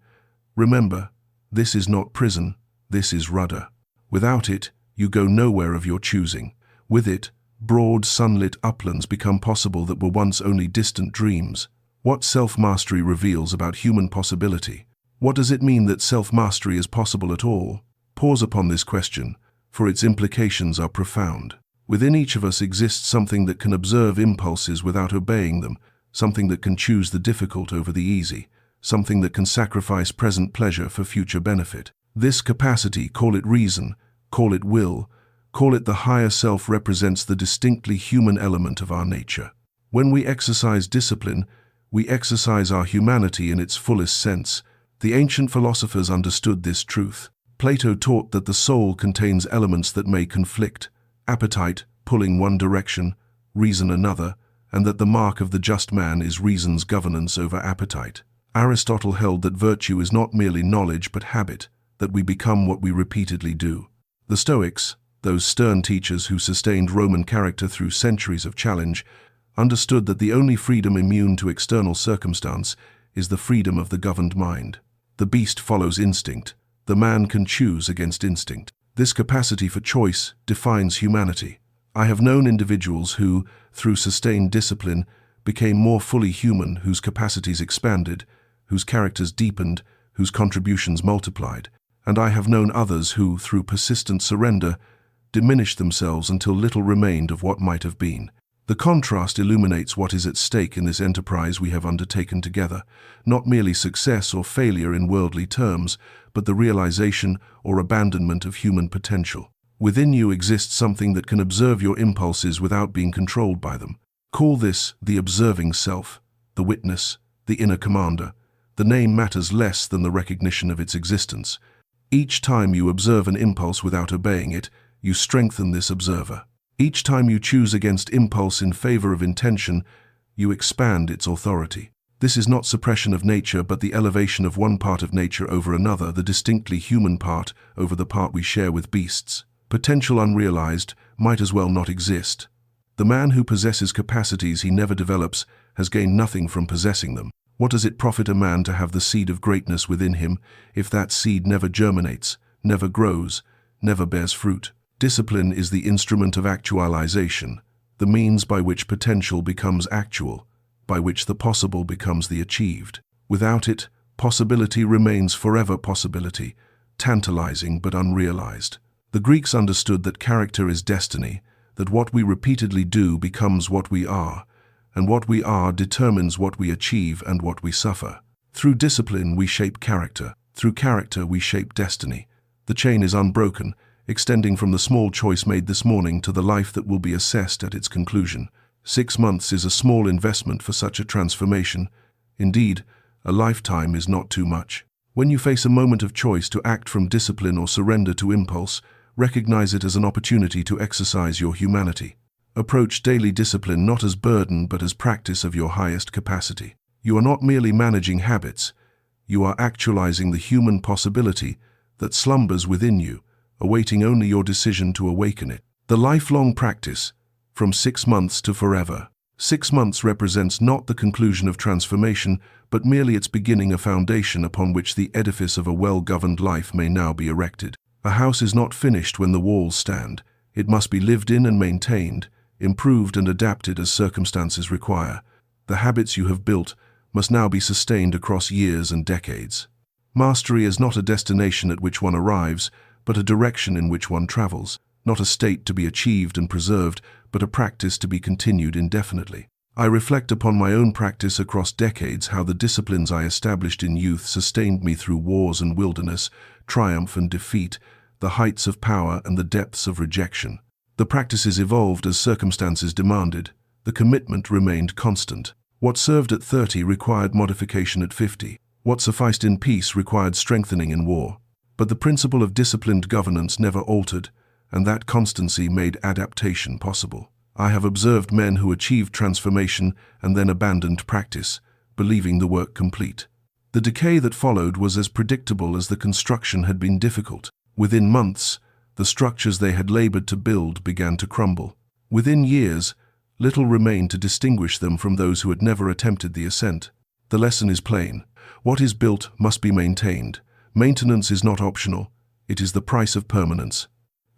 remember, this is not prison, this is rudder. Without it, you go nowhere of your choosing. With it, broad, sunlit uplands become possible that were once only distant dreams. What self-mastery reveals about human possibility? What does it mean that self-mastery is possible at all? Pause upon this question, for its implications are profound. Within each of us exists something that can observe impulses without obeying them, something that can choose the difficult over the easy, something that can sacrifice present pleasure for future benefit. This capacity, call it reason, call it will, call it the higher self, represents the distinctly human element of our nature. When we exercise discipline, we exercise our humanity in its fullest sense. The ancient philosophers understood this truth. Plato taught that the soul contains elements that may conflict, appetite pulling one direction, reason another, and that the mark of the just man is reason's governance over appetite. Aristotle held that virtue is not merely knowledge but habit, that we become what we repeatedly do. The Stoics, those stern teachers who sustained Roman character through centuries of challenge, understood that the only freedom immune to external circumstance is the freedom of the governed mind. The beast follows instinct. The man can choose against instinct. This capacity for choice defines humanity. I have known individuals who, through sustained discipline, became more fully human, whose capacities expanded, whose characters deepened, whose contributions multiplied. And I have known others who, through persistent surrender, diminished themselves until little remained of what might have been. The contrast illuminates what is at stake in this enterprise we have undertaken together, not merely success or failure in worldly terms, but the realization or abandonment of human potential. Within you exists something that can observe your impulses without being controlled by them. Call this the observing self, the witness, the inner commander. The name matters less than the recognition of its existence. Each time you observe an impulse without obeying it, you strengthen this observer. Each time you choose against impulse in favor of intention, you expand its authority. This is not suppression of nature, but the elevation of one part of nature over another, the distinctly human part over the part we share with beasts. Potential unrealized might as well not exist. The man who possesses capacities he never develops has gained nothing from possessing them. What does it profit a man to have the seed of greatness within him if that seed never germinates, never grows, never bears fruit? Discipline is the instrument of actualization, the means by which potential becomes actual, by which the possible becomes the achieved. Without it, possibility remains forever possibility, tantalizing but unrealized. The Greeks understood that character is destiny, that what we repeatedly do becomes what we are, and what we are determines what we achieve and what we suffer. Through discipline we shape character, through character we shape destiny. The chain is unbroken, extending from the small choice made this morning to the life that will be assessed at its conclusion. 6 months is a small investment for such a transformation. Indeed, a lifetime is not too much. When you face a moment of choice to act from discipline or surrender to impulse, recognize it as an opportunity to exercise your humanity. Approach daily discipline not as burden but as practice of your highest capacity. You are not merely managing habits, you are actualizing the human possibility that slumbers within you, awaiting only your decision to awaken it. The lifelong practice, from 6 months to forever. 6 months represents not the conclusion of transformation, but merely its beginning, a foundation upon which the edifice of a well-governed life may now be erected. A house is not finished when the walls stand. It must be lived in and maintained, improved and adapted as circumstances require. The habits you have built must now be sustained across years and decades. Mastery is not a destination at which one arrives, but a direction in which one travels, not a state to be achieved and preserved, but a practice to be continued indefinitely. I reflect upon my own practice across decades, how the disciplines I established in youth sustained me through wars and wilderness, triumph and defeat, the heights of power and the depths of rejection. The practices evolved as circumstances demanded. The commitment remained constant. What served at 30 required modification at 50. What sufficed in peace required strengthening in war. But the principle of disciplined governance never altered, and that constancy made adaptation possible. I have observed men who achieved transformation and then abandoned practice, believing the work complete. The decay that followed was as predictable as the construction had been difficult. Within months, the structures they had labored to build began to crumble. Within years, little remained to distinguish them from those who had never attempted the ascent. The lesson is plain. What is built must be maintained. Maintenance is not optional, it is the price of permanence.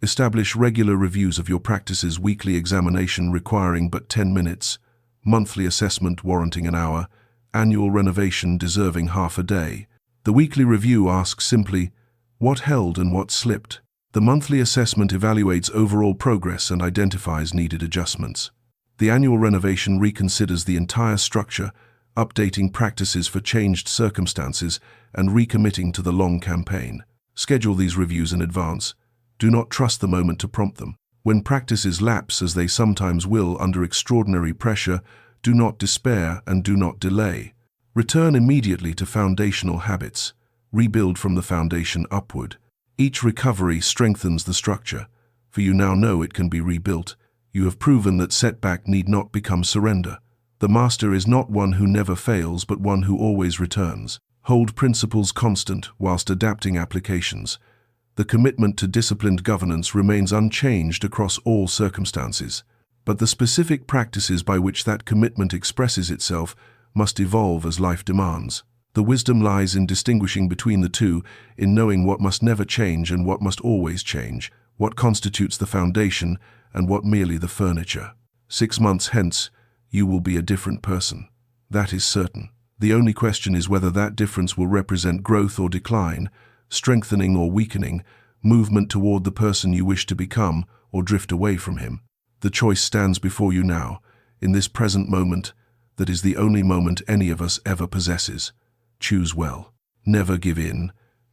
Establish regular reviews of your practices, weekly examination requiring but 10 minutes, monthly assessment warranting an hour, annual renovation deserving half a day. The weekly review asks simply, what held and what slipped? The monthly assessment evaluates overall progress and identifies needed adjustments. The annual renovation reconsiders the entire structure, updating practices for changed circumstances and recommitting to the long campaign. Schedule these reviews in advance. Do not trust the moment to prompt them. When practices lapse, as they sometimes will under extraordinary pressure, do not despair and do not delay. Return immediately to foundational habits. Rebuild from the foundation upward. Each recovery strengthens the structure, for you now know it can be rebuilt. You have proven that setback need not become surrender. The master is not one who never fails, but one who always returns. Hold principles constant whilst adapting applications. The commitment to disciplined governance remains unchanged across all circumstances, but the specific practices by which that commitment expresses itself must evolve as life demands. The wisdom lies in distinguishing between the two, in knowing what must never change and what must always change, what constitutes the foundation and what merely the furniture. 6 months hence, you will be a different person. That is certain. The only question is whether that difference will represent growth or decline, strengthening or weakening, movement toward the person you wish to become, or drift away from him. The choice stands before you now. in this present moment, that is the only moment any of us ever possesses. Choose well. Never give in.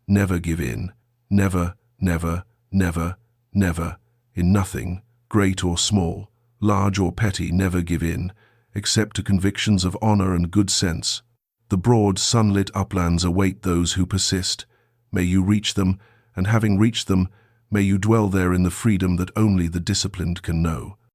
Never give in. Never, never, never, never. In nothing, great or small, large or petty, never give in, except to convictions of honor and good sense. The broad, sunlit uplands await those who persist. May you reach them, and having reached them, may you dwell there in the freedom that only the disciplined can know.